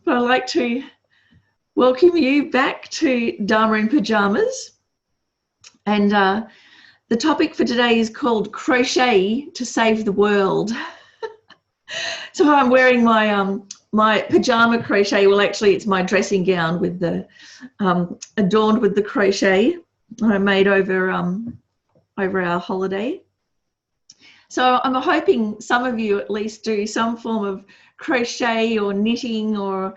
But I'd like to welcome you back to Dharma in Pyjamas. And the topic for today is called Crochet to Save the World. So I'm wearing my my pajama crochet. Well, actually, it's my dressing gown with the adorned with the crochet I made over our holiday. So I'm hoping some of you at least do some form of crochet or knitting or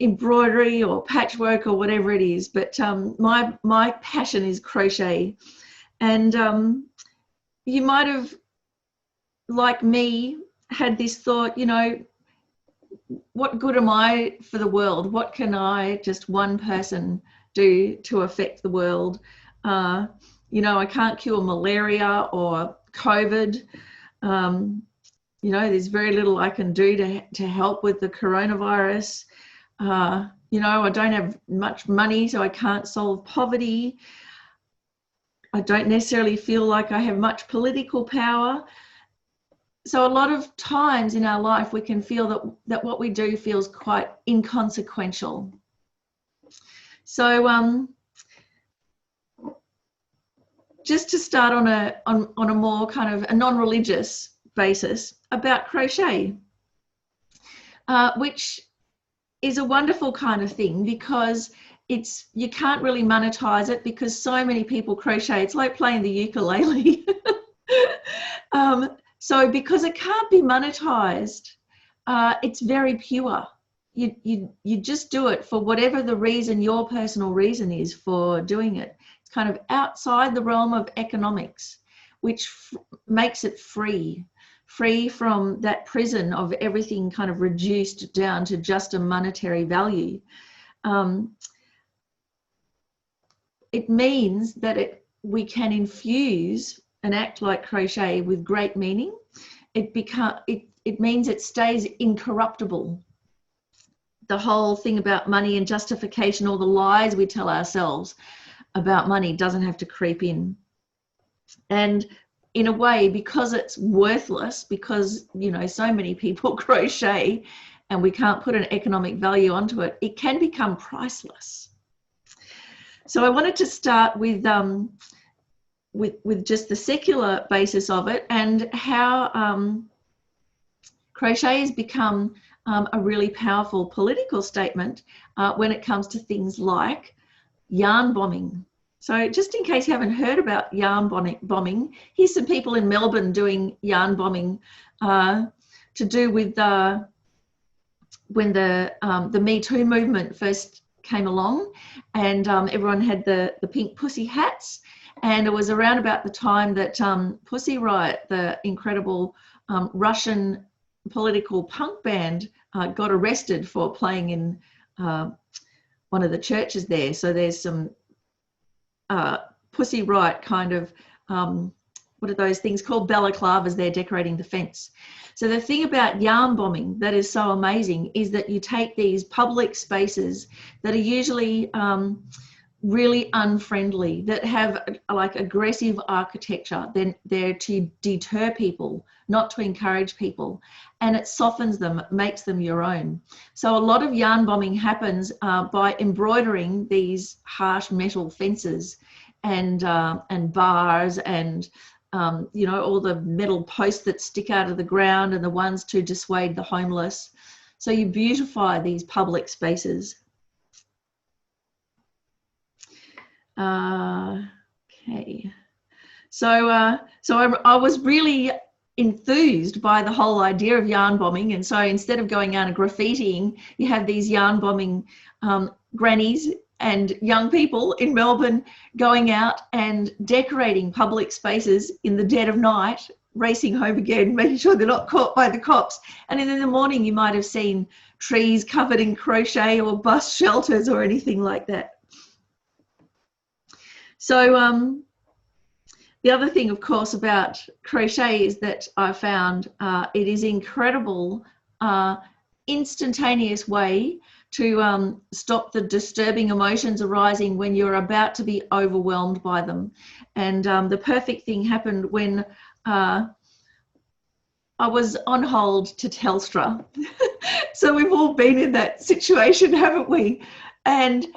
embroidery or patchwork or whatever it is. But my passion is crochet. And you might have, like me, had this thought, you know, what good am I for the world? What can I, just one person, do to affect the world? You know, I can't cure malaria or COVID. You know, there's very little I can do to help with the coronavirus. You know, I don't have much money, so I can't solve poverty. I don't necessarily feel like I have much political power. So a lot of times in our life, we can feel that what we do feels quite inconsequential. So just to start on a more kind of a non-religious basis about crochet, which is a wonderful kind of thing because you can't really monetize it because so many people crochet. It's like playing the ukulele. So because it can't be monetized, it's very pure. You just do it for whatever the reason, your personal reason is for doing it. It's kind of outside the realm of economics, which makes it free from that prison of everything kind of reduced down to just a monetary value. It means that we can infuse an act like crochet with great meaning. It means it stays incorruptible. The whole thing about money and justification, all the lies we tell ourselves about money doesn't have to creep in. And in a way, because it's worthless, because, you know, so many people crochet and we can't put an economic value onto it, it can become priceless. So I wanted to start with just the secular basis of it and how crochet has become a really powerful political statement when it comes to things like yarn bombing. So just in case you haven't heard about yarn bombing, here's some people in Melbourne doing yarn bombing to do with when the Me Too movement first came along, and everyone had the pink pussy hats. And it was around about the time that Pussy Riot, the incredible Russian political punk band, got arrested for playing in one of the churches there. So there's some Pussy Riot kind of, what are those things called? Balaclavas there decorating the fence. So the thing about yarn bombing that is so amazing is that you take these public spaces that are usually really unfriendly, that have like aggressive architecture. Then they're to deter people, not to encourage people, and it softens them, makes them your own. So a lot of yarn bombing happens by embroidering these harsh metal fences and bars and you know, all the metal posts that stick out of the ground and the ones to dissuade the homeless. So you beautify these public spaces. Okay, so I was really enthused by the whole idea of yarn bombing, and so instead of going out and graffitiing, you have these yarn bombing grannies and young people in Melbourne going out and decorating public spaces in the dead of night, racing home again, making sure they're not caught by the cops. And then in the morning you might have seen trees covered in crochet or bus shelters or anything like that. So the other thing, of course, about crochet is that I found it is incredible, instantaneous way to stop the disturbing emotions arising when you're about to be overwhelmed by them. And the perfect thing happened when I was on hold to Telstra So we've all been in that situation, haven't we? And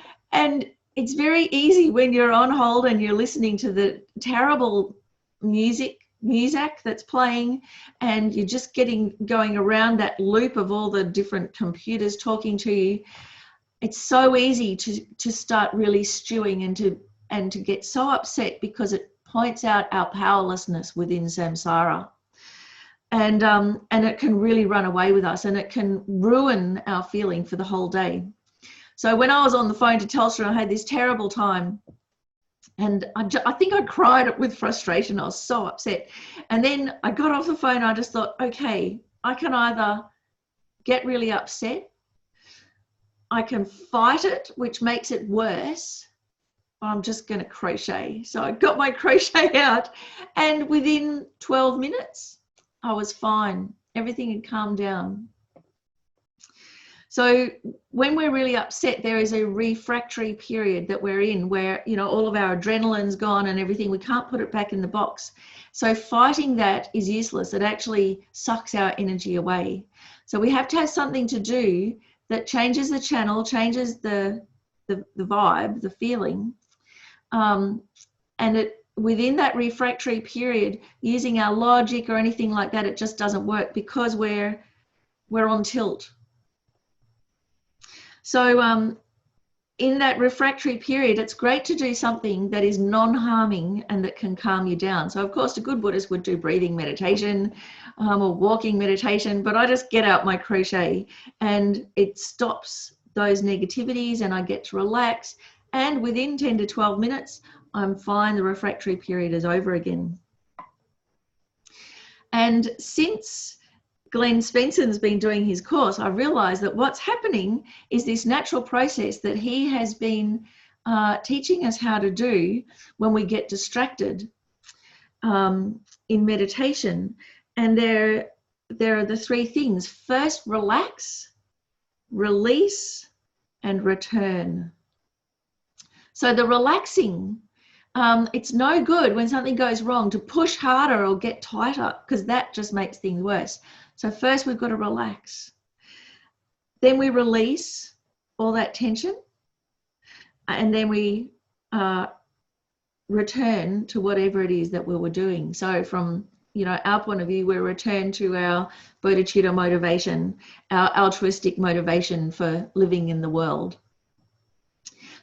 it's very easy when you're on hold and you're listening to the terrible music that's playing, and you're just going around that loop of all the different computers talking to you. It's so easy to start really stewing and to get so upset, because it points out our powerlessness within samsara. And it can really run away with us, and it can ruin our feeling for the whole day. So when I was on the phone to Telstra, I had this terrible time, and I think I cried with frustration. I was so upset. And then I got off the phone, and I just thought, okay, I can either get really upset, I can fight it, which makes it worse, or I'm just going to crochet. So I got my crochet out, and within 12 minutes, I was fine. Everything had calmed down. So when we're really upset, there is a refractory period that we're in where, you know, all of our adrenaline's gone and everything. We can't put it back in the box. So fighting that is useless. It actually sucks our energy away. So we have to have something to do that changes the channel, changes the vibe, the feeling. And within that refractory period, using our logic or anything like that, it just doesn't work, because we're on tilt. So in that refractory period, it's great to do something that is non-harming and that can calm you down. So of course, a good Buddhist would do breathing meditation or walking meditation, but I just get out my crochet and it stops those negativities, and I get to relax. And within 10 to 12 minutes, I'm fine. The refractory period is over again. And since Glenn Spenson's been doing his course, I realized that what's happening is this natural process that he has been teaching us how to do when we get distracted in meditation. And there are the three things. First, relax, release, and return. So the relaxing, it's no good when something goes wrong to push harder or get tighter, because that just makes things worse. So first we've got to relax. Then we release all that tension, and then we return to whatever it is that we were doing. So from, you know, our point of view, we return to our bodhicitta motivation, our altruistic motivation for living in the world.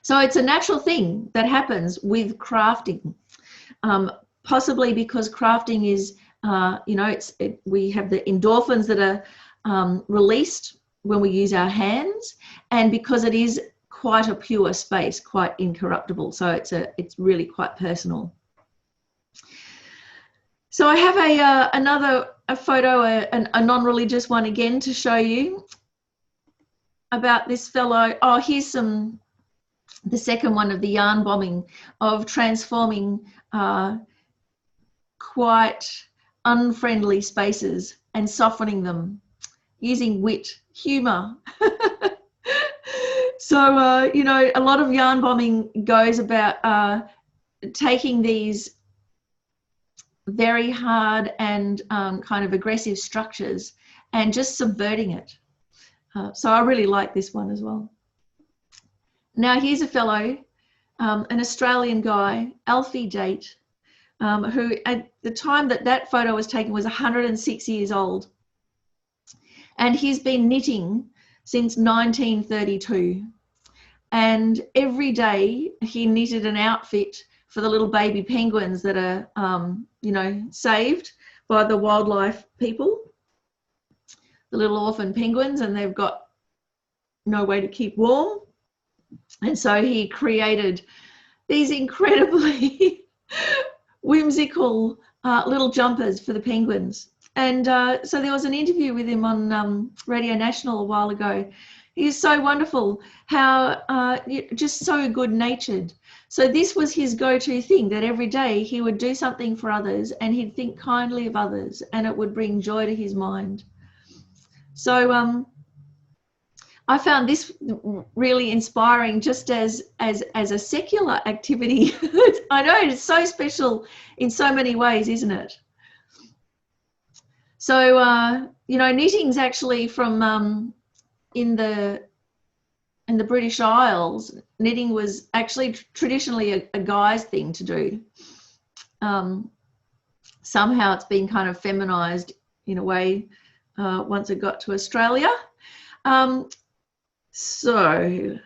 So it's a natural thing that happens with crafting, possibly because crafting is, you know, we have the endorphins that are released when we use our hands, and because it is quite a pure space, quite incorruptible. So it's really quite personal. So I have another photo, a non-religious one again, to show you about this fellow. Oh, here's the second one of the yarn bombing, of transforming quite unfriendly spaces and softening them using wit, humor. So, you know, a lot of yarn bombing goes about taking these very hard and kind of aggressive structures and just subverting it. So I really like this one as well. Now here's a fellow, an Australian guy, Alfie Date, who at the time that photo was taken was 106 years old. And he's been knitting since 1932. And every day he knitted an outfit for the little baby penguins that are, you know, saved by the wildlife people, the little orphan penguins, and they've got no way to keep warm. And so he created these incredibly whimsical little jumpers for the penguins. And so there was an interview with him on Radio National a while ago. He's so wonderful, how just so good-natured. So this was his go-to thing, that every day he would do something for others and he'd think kindly of others, and it would bring joy to his mind. So I found this really inspiring, just as a secular activity. I know it's so special in so many ways, isn't it? So, you know, knitting's actually from in the British Isles, knitting was actually traditionally a guy's thing to do. Somehow it's been kind of feminized in a way once it got to Australia. So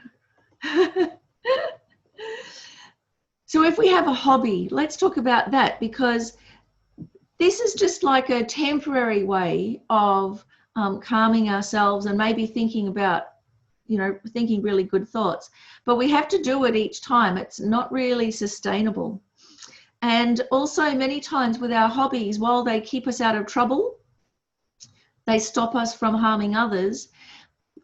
if we have a hobby, let's talk about that, because this is just like a temporary way of calming ourselves and maybe thinking about, thinking really good thoughts. But we have to do it each time. It's not really sustainable. And also many times with our hobbies, while they keep us out of trouble, they stop us from harming others,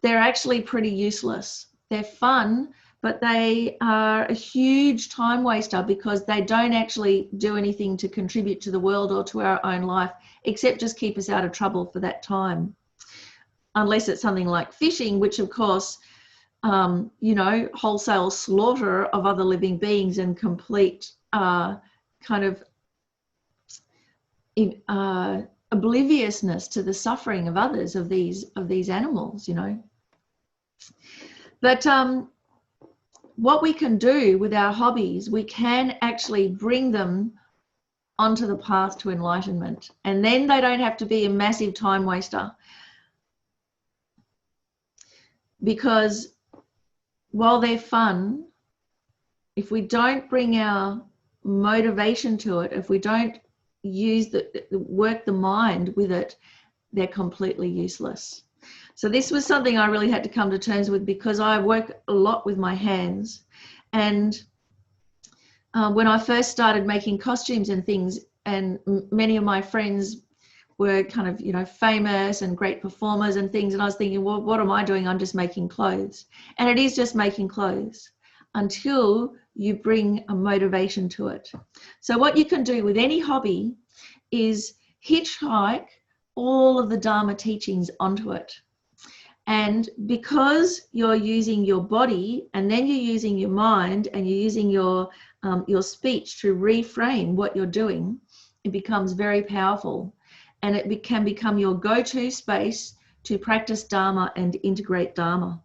they're actually pretty useless. They're fun, but they are a huge time waster because they don't actually do anything to contribute to the world or to our own life, except just keep us out of trouble for that time. Unless it's something like fishing, which of course, wholesale slaughter of other living beings and complete kind of obliviousness to the suffering of others, of these animals, But what we can do with our hobbies, we can actually bring them onto the path to enlightenment, and then they don't have to be a massive time waster. Because while they're fun, if we don't bring our motivation to it, if we don't work the mind with it, they're completely useless. So this was something I really had to come to terms with, because I work a lot with my hands. And when I first started making costumes and things, and many of my friends were kind of, famous and great performers and things, and I was thinking, well, what am I doing? I'm just making clothes. And it is just making clothes until you bring a motivation to it. So what you can do with any hobby is hitchhike all of the Dharma teachings onto it. And because you're using your body, and then you're using your mind, and you're using your speech to reframe what you're doing, it becomes very powerful. And it can become your go-to space to practice Dharma and integrate Dharma.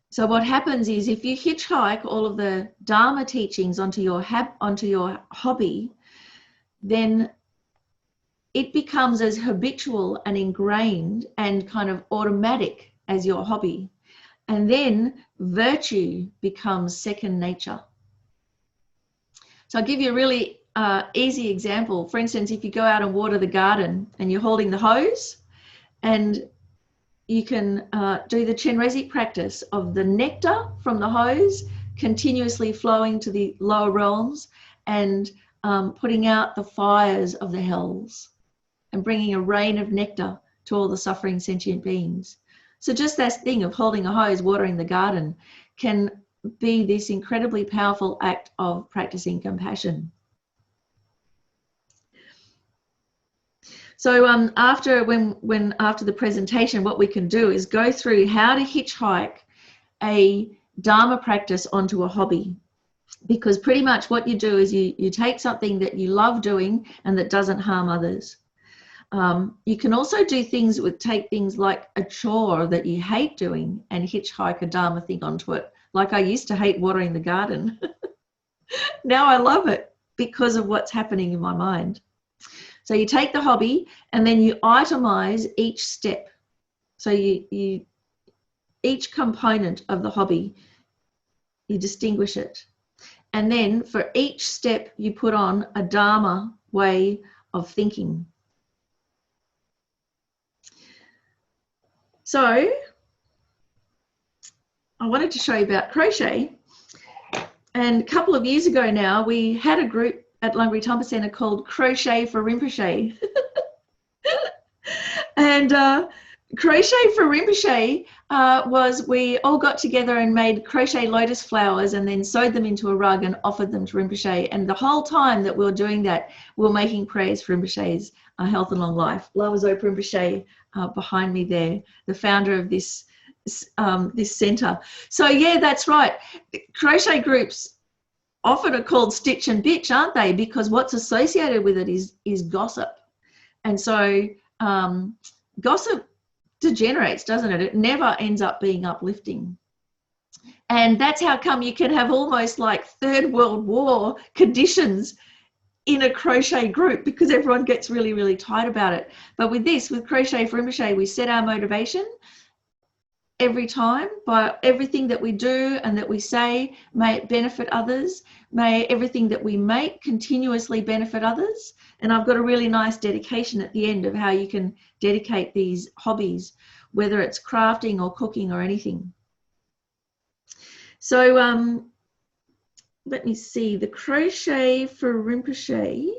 So what happens is, if you hitchhike all of the Dharma teachings onto your hobby, then it becomes as habitual and ingrained and kind of automatic as your hobby. And then virtue becomes second nature. So I'll give you a really easy example. For instance, if you go out and water the garden and you're holding the hose, and you can do the Chenrezig practice of the nectar from the hose continuously flowing to the lower realms, and putting out the fires of the hells, and bringing a rain of nectar to all the suffering sentient beings. So just that thing of holding a hose, watering the garden, can be this incredibly powerful act of practicing compassion. So after the presentation, what we can do is go through how to hitchhike a Dharma practice onto a hobby. Because pretty much what you do is you take something that you love doing and that doesn't harm others. You can also do things take things like a chore that you hate doing and hitchhike a Dharma thing onto it. Like I used to hate watering the garden. Now I love it because of what's happening in my mind. So you take the hobby and then you itemize each step. So each component of the hobby, you distinguish it. And then for each step, you put on a Dharma way of thinking. So I wanted to show you about crochet. And a couple of years ago now, we had a group at Lungri Tampa Center called Crochet for Rinpoche. And Crochet for Rinpoche was we all got together and made crochet lotus flowers and then sewed them into a rug and offered them to Rinpoche. And the whole time that we were doing that, we were making prayers for Rinpoche's health and long life. Lavazo Rinpoche behind me there, the founder of this center. So yeah, that's right. Crochet groups often are called stitch and bitch, aren't they? Because what's associated with it is gossip. And so gossip degenerates, doesn't it? It never ends up being uplifting. And that's how come you can have almost like Third World War conditions in a crochet group, because everyone gets really, really tight about it. But with this, with Crochet for Rinpoche, we set our motivation every time by everything that we do and that we say, may it benefit others. May everything that we make continuously benefit others. And I've got a really nice dedication at the end of how you can dedicate these hobbies, whether it's crafting or cooking or anything. So let me see, the Crochet for Rinpoche.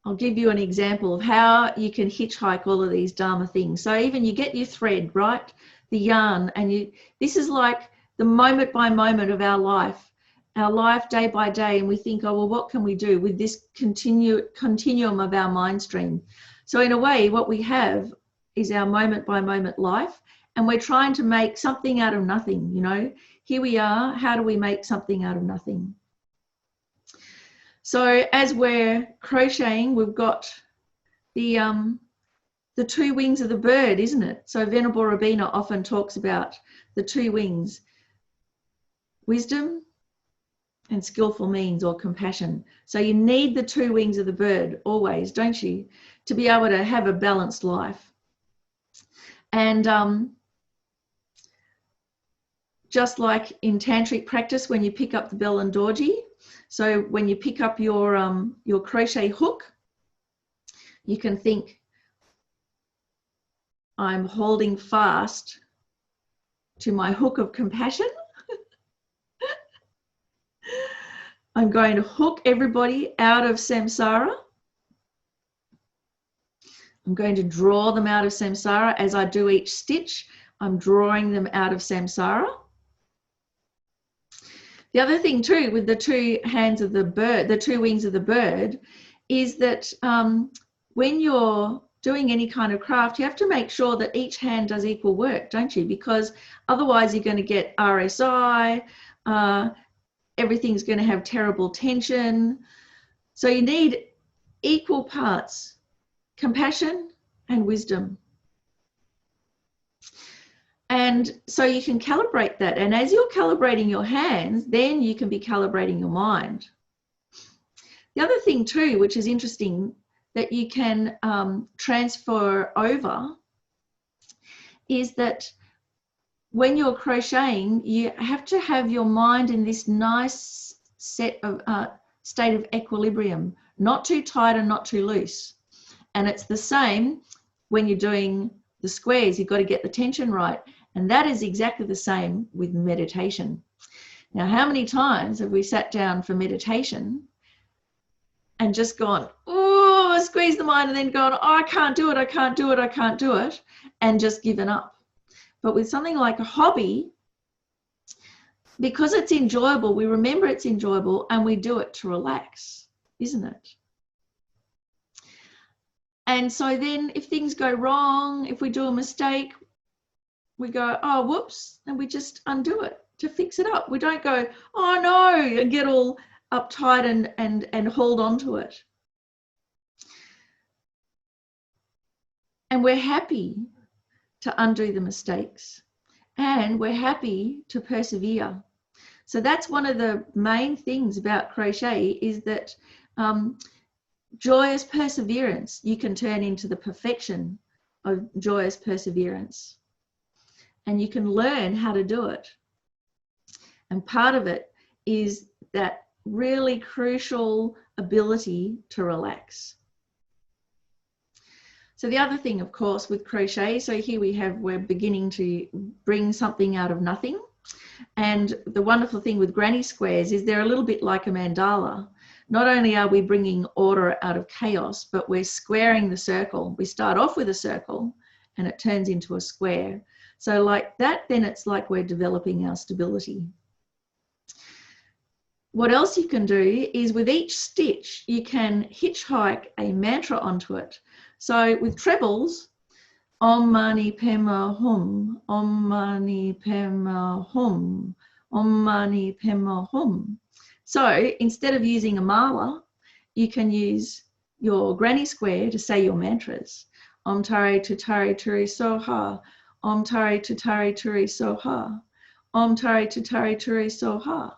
I'll give you an example of how you can hitchhike all of these Dharma things. So even you get your thread, right? The yarn, and this is like the moment by moment of our life day by day, and we think, oh, well, what can we do with this continuum of our mind stream? So in a way, what we have is our moment by moment life, and we're trying to make something out of nothing, you know. Here we are, how do we make something out of nothing? So as we're crocheting, we've got the two wings of the bird, isn't it? So Venerable Rabina often talks about the two wings, wisdom and skillful means, or compassion. So you need the two wings of the bird always, don't you, to be able to have a balanced life. And just like in tantric practice, when you pick up the bell and dorji, so when you pick up your crochet hook, you can think, I'm holding fast to my hook of compassion. I'm going to hook everybody out of samsara. I'm going to draw them out of samsara. As I do each stitch, I'm drawing them out of samsara. The other thing too, with the two hands of the bird, the two wings of the bird, is that when you're doing any kind of craft, you have to make sure that each hand does equal work, don't you? Because otherwise you're going to get RSI, everything's going to have terrible tension. So you need equal parts, compassion and wisdom. And so you can calibrate that. And as you're calibrating your hands, then you can be calibrating your mind. The other thing too, which is interesting, that you can transfer over, is that when you're crocheting, you have to have your mind in this nice state of equilibrium, not too tight and not too loose. And it's the same when you're doing the squares. You've got to get the tension right. And that is exactly the same with meditation. Now, how many times have we sat down for meditation and just gone, oh, squeeze the mind, and then gone, oh, I can't do it, I can't do it, I can't do it, and just given up? But with something like a hobby, because it's enjoyable, we remember it's enjoyable and we do it to relax, isn't it? And so then if things go wrong, if we do a mistake, we go, oh, whoops, and we just undo it to fix it up. We don't go, oh no, and get all uptight and hold on to it. And we're happy to undo the mistakes, and we're happy to persevere. So that's one of the main things about crochet, is that joyous perseverance, you can turn into the perfection of joyous perseverance. And you can learn how to do it. And part of it is that really crucial ability to relax. So the other thing, of course, with crochet, so here we're beginning to bring something out of nothing. And the wonderful thing with granny squares is they're a little bit like a mandala. Not only are we bringing order out of chaos, but we're squaring the circle. We start off with a circle and it turns into a square. So like that, then it's like we're developing our stability. What else you can do is with each stitch, you can hitchhike a mantra onto it. So with trebles, Om Mani Padme Hum, Om Mani Padme Hum, Om Mani Padme Hum. So instead of using a mala, you can use your granny square to say your mantras. Om Tare Tutare Turi Soha. Om Tare Tutare Turi Soha. Om Tare Tutare Turi Soha.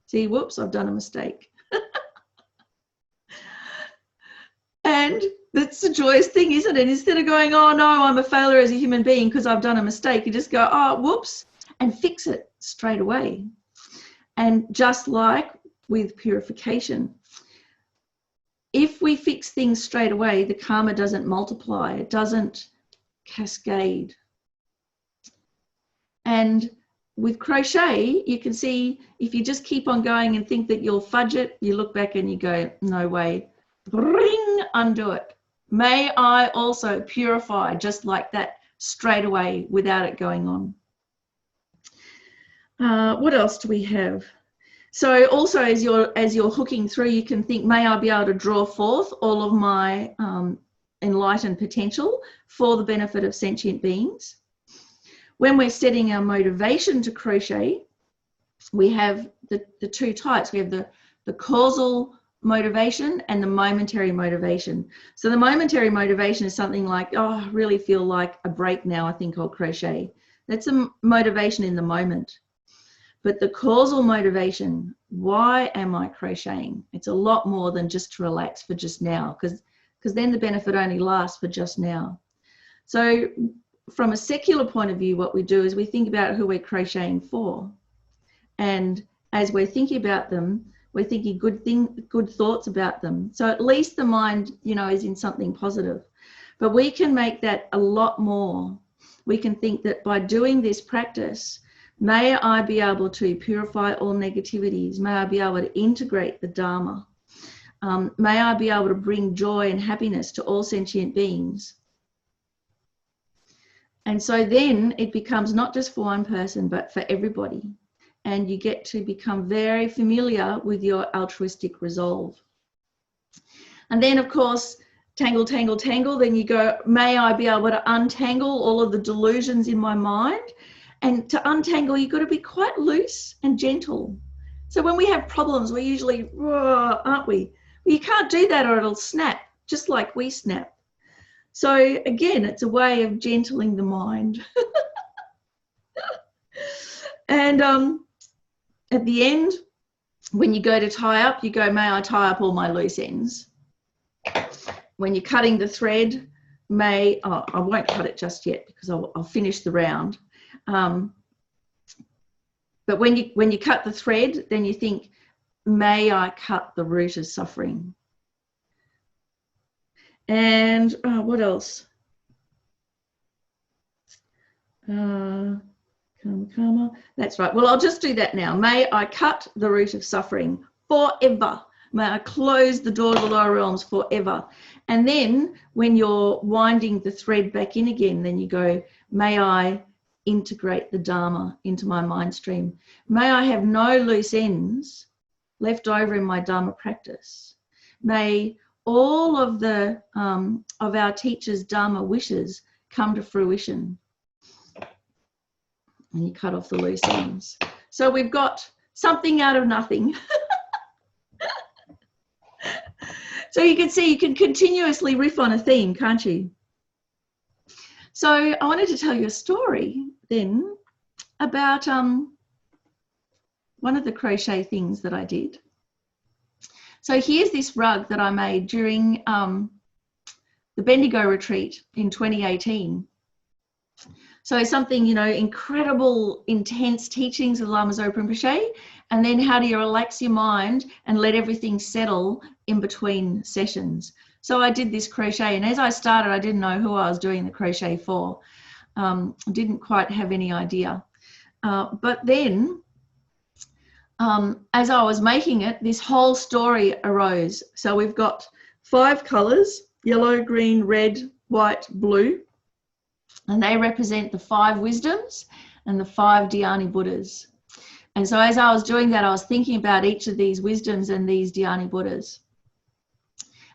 See, whoops, I've done a mistake. And that's the joyous thing, isn't it? Instead of going, oh no, I'm a failure as a human being because I've done a mistake, you just go, oh, whoops, and fix it straight away. And just like with purification, if we fix things straight away, the karma doesn't multiply, it doesn't cascade. And with crochet, you can see if you just keep on going and think that you'll fudge it, you look back and you go, no way, bring, undo it. May I also purify just like that straight away without it going on. What else do we have? So also as you're hooking through, you can think, may I be able to draw forth all of my enlightened potential for the benefit of sentient beings. When we're setting our motivation to crochet, we have the two types. We have the causal motivation and the momentary motivation. So the momentary motivation is something like, oh, I really feel like a break now, I think I'll crochet. That's a motivation in the moment. But the causal motivation, why am I crocheting? It's a lot more than just to relax for just now, because then the benefit only lasts for just now. So from a secular point of view, what we do is we think about who we're crocheting for. And as we're thinking about them, we're thinking good thoughts about them. So at least the mind, is in something positive. But we can make that a lot more. We can think that by doing this practice, may I be able to purify all negativities. May I be able to integrate the Dharma. May I be able to bring joy and happiness to all sentient beings. And so then it becomes not just for one person, but for everybody. And you get to become very familiar with your altruistic resolve. And then, of course, tangle, tangle, tangle. Then you go, may I be able to untangle all of the delusions in my mind. And to untangle, you've got to be quite loose and gentle. So when we have problems, we're usually, aren't we? Well, you can't do that or it'll snap, just like we snap. So again, it's a way of gentling the mind. And at the end, when you go to tie up, you go, may I tie up all my loose ends. When you're cutting the thread, I won't cut it just yet because I'll finish the round. But when you cut the thread, then you think, may I cut the root of suffering. And what else? Karma. That's right. Well, I'll just do that now. May I cut the root of suffering forever. May I close the door to the lower realms forever. And then when you're winding the thread back in again, then you go, may I integrate the Dharma into my mind stream. May I have no loose ends left over in my Dharma practice. May all of the of our teachers' Dharma wishes come to fruition. And you cut off the loose ends. So we've got something out of nothing. So you can see you can continuously riff on a theme, can't you? So I wanted to tell you a story then about one of the crochet things that I did. So here's this rug that I made during the Bendigo retreat in 2018. So something, incredible, intense teachings of Lama Zopa Rinpoche, and then how do you relax your mind and let everything settle in between sessions. So I did this crochet, and as I started, I didn't know who I was doing the crochet for. I didn't quite have any idea. But then, as I was making it, this whole story arose. So we've got 5 colors, yellow, green, red, white, blue. And they represent the 5 wisdoms and the 5 Dhyani Buddhas. And so as I was doing that, I was thinking about each of these wisdoms and these Dhyani Buddhas.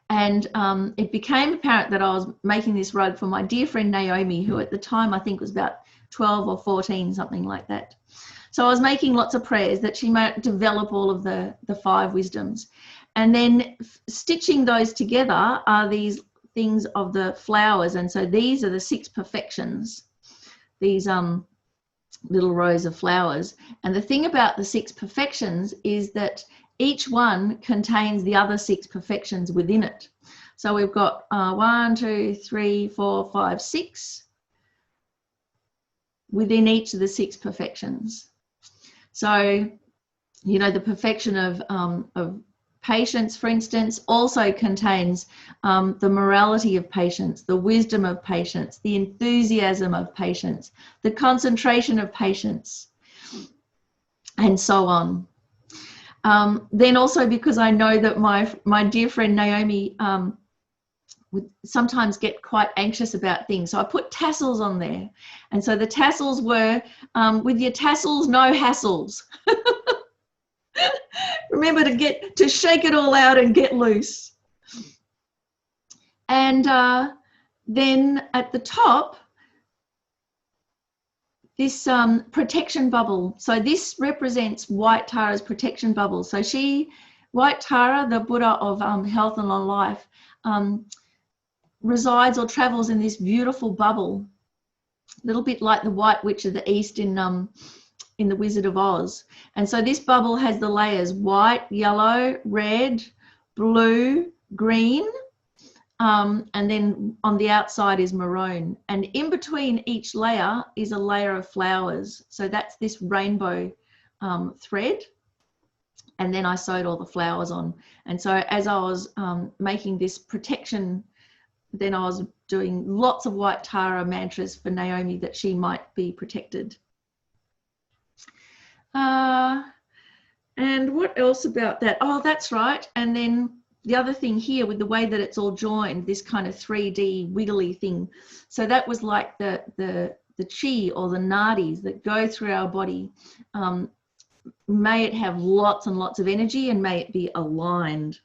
And it became apparent that I was making this rug for my dear friend Naomi, who at the time I think was about 12 or 14, something like that. So I was making lots of prayers that she might develop all of the 5 wisdoms. And then stitching those together are these things of the flowers. And so these are the 6 perfections, these little rows of flowers. And the thing about the 6 perfections is that each one contains the other 6 perfections within it. So we've got 1, 2, 3, 4, 5, 6 within each of the 6 perfections. So, you know, the perfection of patience, for instance, also contains the morality of patience, the wisdom of patience, the enthusiasm of patience, the concentration of patience, and so on. Then also, because I know that my dear friend Naomi would sometimes get quite anxious about things, so I put tassels on there. And so the tassels were, with your tassels, no hassles. Remember to shake it all out and get loose. And then at the top, this protection bubble. So this represents White Tara's protection bubble. So White Tara, the Buddha of health and long life, resides or travels in this beautiful bubble, a little bit like the White Witch of the East in the Wizard of Oz. And so this bubble has the layers white, yellow, red, blue, green, and then on the outside is maroon. And in between each layer is a layer of flowers. So that's this rainbow thread. And then I sewed all the flowers on. And so as I was making this protection, then I was doing lots of White Tara mantras for Naomi that she might be protected. And what else about that? Oh, that's right. And then the other thing here with the way that it's all joined, this kind of 3D wiggly thing. So that was like the chi or the nadis that go through our body. May it have lots and lots of energy and may it be aligned.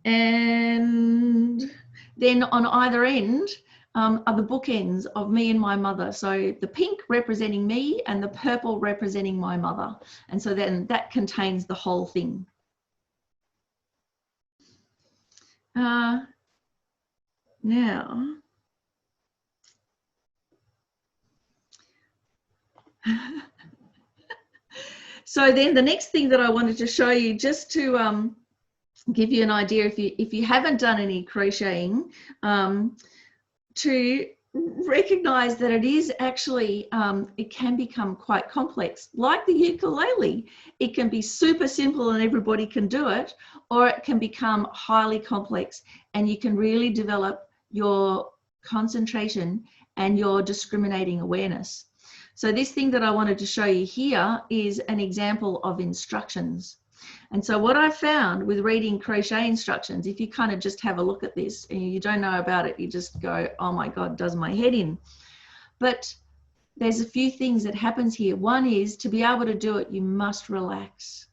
And then on either end are the bookends of me and my mother. So the pink representing me and the purple representing my mother. And so then that contains the whole thing. Now, so then the next thing that I wanted to show you, just to give you an idea, if you haven't done any crocheting, to recognize that it is actually, it can become quite complex. Like the ukulele, it can be super simple and everybody can do it, or it can become highly complex and you can really develop your concentration and your discriminating awareness. So this thing that I wanted to show you here is an example of instructions. And so what I found with reading crochet instructions, if you kind of just have a look at this and you don't know about it, you just go, oh my God, does my head in. But there's a few things that happens here. One is, to be able to do it, you must relax.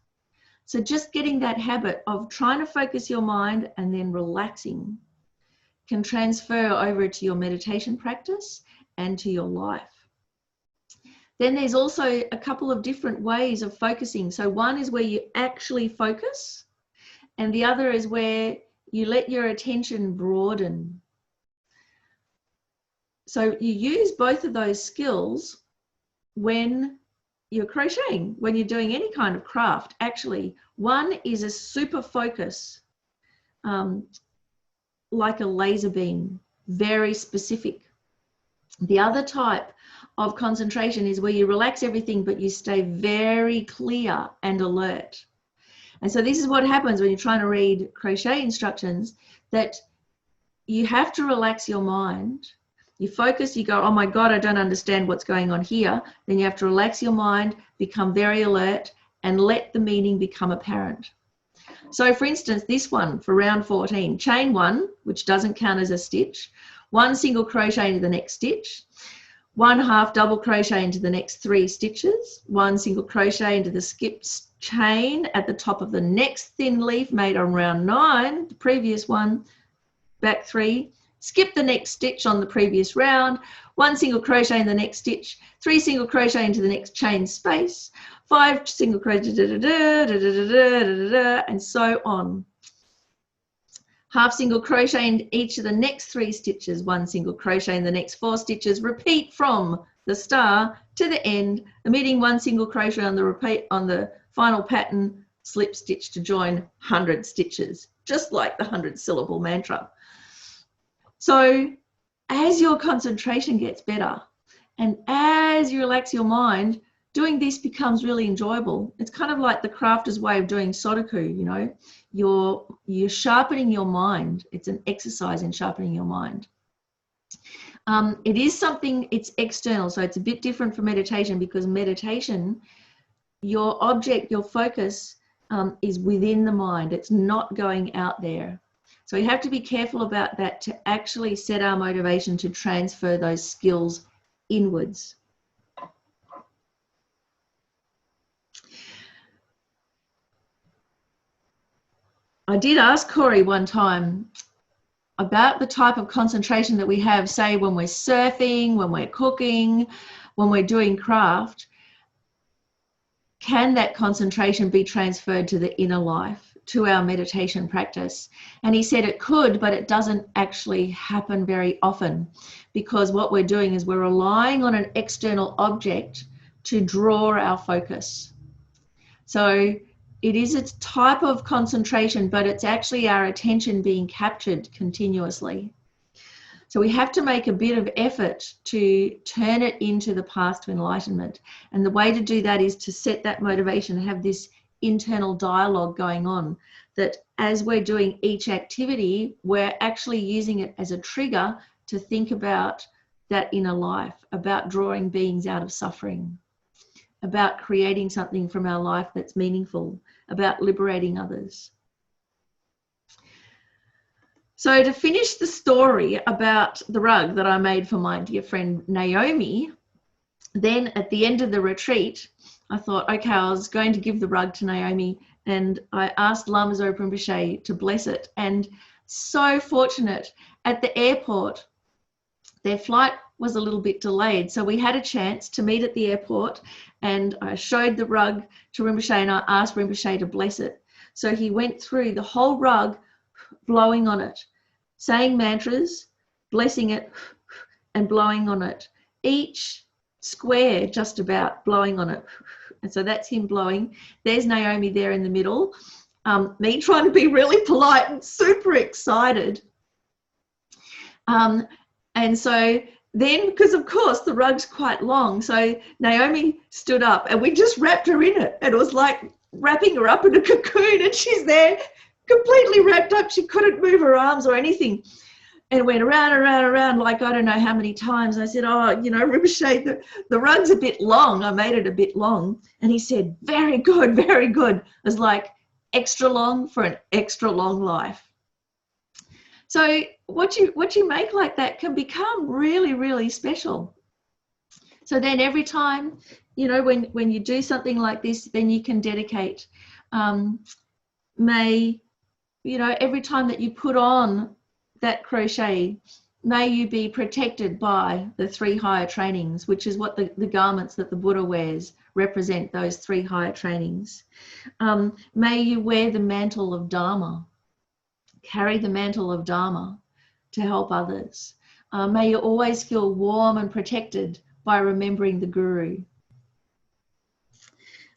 So just getting that habit of trying to focus your mind and then relaxing can transfer over to your meditation practice and to your life. Then there's also a couple of different ways of focusing. So one is where you actually focus, and the other is where you let your attention broaden. So you use both of those skills when you're crocheting, when you're doing any kind of craft. Actually, one is a super focus, like a laser beam, very specific. The other type of concentration is where you relax everything, but you stay very clear and alert. And so this is what happens when you're trying to read crochet instructions, that you have to relax your mind. You focus, you go, oh my God, I don't understand what's going on here. Then you have to relax your mind, become very alert, and let the meaning become apparent. So for instance, this one for round 14, chain 1, which doesn't count as a stitch, 1 single crochet into the next stitch, 1 half double crochet into the next 3 stitches, 1 single crochet into the skipped chain at the top of the next thin leaf made on round 9, the previous one, back 3, skip the next stitch on the previous round, 1 single crochet in the next stitch, 3 single crochet into the next chain space, 5 single crochet, and so on. Half single crochet in each of the next 3 stitches, 1 single crochet in the next 4 stitches. Repeat from the start to the end, omitting 1 single crochet on the final pattern, slip stitch to join 100 stitches, just like the 100-syllable mantra. So as your concentration gets better and as you relax your mind, doing this becomes really enjoyable. It's kind of like the crafter's way of doing Sudoku, you know. You're sharpening your mind. It's an exercise in sharpening your mind. It is something, it's external, so it's a bit different from meditation, because meditation, your object, your focus is within the mind. It's not going out there. So we have to be careful about that to actually set our motivation to transfer those skills inwards. I did ask Corey one time about the type of concentration that we have, say when we're surfing, when we're cooking, when we're doing craft. Can that concentration be transferred to the inner life, to our meditation practice? And he said it could, but it doesn't actually happen very often, because what we're doing is we're relying on an external object to draw our focus. So it is a type of concentration, but it's actually our attention being captured continuously. So we have to make a bit of effort to turn it into the path to enlightenment. And the way to do that is to set that motivation, have this internal dialogue going on, that as we're doing each activity, we're actually using it as a trigger to think about that inner life, about drawing beings out of suffering, about creating something from our life that's meaningful, about liberating others. So to finish the story about the rug that I made for my dear friend Naomi, then at the end of the retreat, I thought, okay, I was going to give the rug to Naomi, and I asked Lama Zopa Rinpoche to bless it. And so fortunate, at the airport, their flight was a little bit delayed. So we had a chance to meet at the airport, and I showed the rug to Rinpoche and I asked Rinpoche to bless it. So he went through the whole rug, blowing on it, saying mantras, blessing it, and blowing on it. Each square just about blowing on it. And so that's him blowing. There's Naomi there in the middle. Me trying to be really polite and super excited. And so then, because of course the rug's quite long, so Naomi stood up and we just wrapped her in it. And it was like wrapping her up in a cocoon, and she's there completely wrapped up. She couldn't move her arms or anything. And went around and around and around, like I don't know how many times. I said, oh, you know, Rinpoche, the rug's a bit long. I made it a bit long. And he said, very good, very good. It was like extra long for an extra long life. So what you make like that can become really, really special. So then every time, you know, when you do something like this, then you can dedicate. May, you know, every time that you put on that crochet, may you be protected by the 3 higher trainings, which is what the garments that the Buddha wears represent, those 3 higher trainings. May you wear the mantle of Dharma, carry the mantle of Dharma to help others. May you always feel warm and protected by remembering the Guru.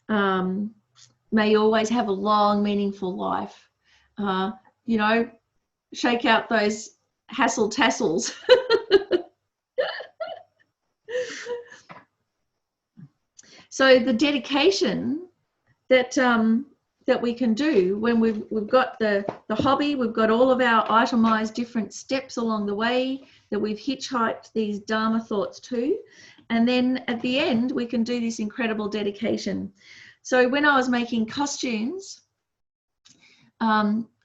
May you always have a long, meaningful life. You know, shake out those hassle tassels. So the dedication that we can do when we've got the hobby, we've got all of our itemized different steps along the way that we've hitchhiked these Dharma thoughts to, and then at the end we can do this incredible dedication. So when I was making costumes,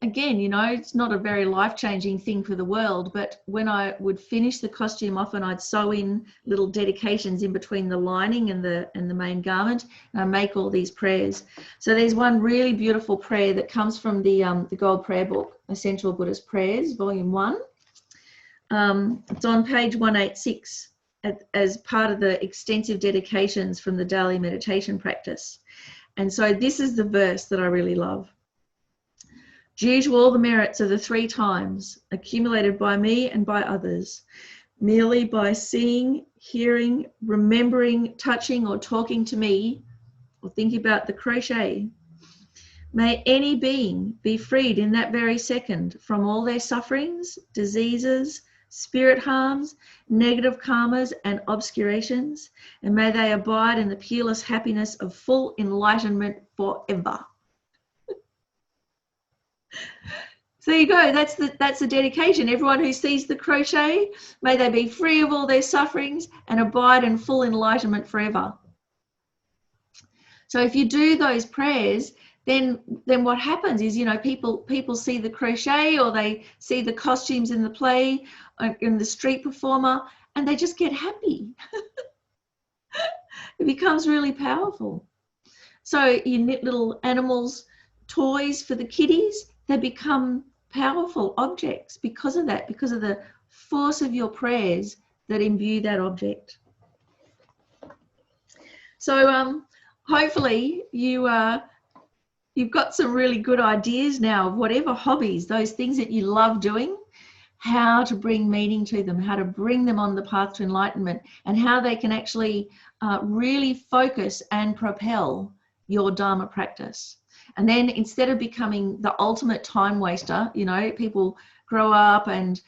again, you know, it's not a very life-changing thing for the world, but when I would finish the costume, often I'd sew in little dedications in between the lining and the main garment, and I make all these prayers. So there's one really beautiful prayer that comes from the Gold Prayer Book, Essential Buddhist Prayers, Volume 1. It's on page 186 as part of the extensive dedications from the daily meditation practice. And so this is the verse that I really love. Due to all the merits of the 3 times accumulated by me and by others, merely by seeing, hearing, remembering, touching, or talking to me, or thinking about the crochet, may any being be freed in that very second from all their sufferings, diseases, spirit harms, negative karmas, and obscurations, and may they abide in the peerless happiness of full enlightenment forever. So there you go. That's the dedication. Everyone who sees the crochet, may they be free of all their sufferings and abide in full enlightenment forever. So if you do those prayers, then what happens is, you know, people see the crochet, or they see the costumes in the play, in the street performer, and they just get happy. It becomes really powerful. So you knit little animals, toys for the kiddies, they become powerful objects because of that, because of the force of your prayers that imbue that object. So hopefully you've got some really good ideas now of whatever hobbies, those things that you love doing, how to bring meaning to them, how to bring them on the path to enlightenment, and how they can actually really focus and propel your Dharma practice. And then instead of becoming the ultimate time waster, you know, people grow up and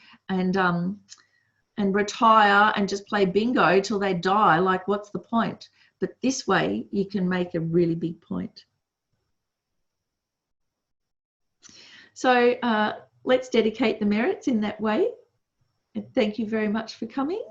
retire and just play bingo till they die. Like, what's the point? But this way you can make a really big point. So let's dedicate the merits in that way. And thank you very much for coming.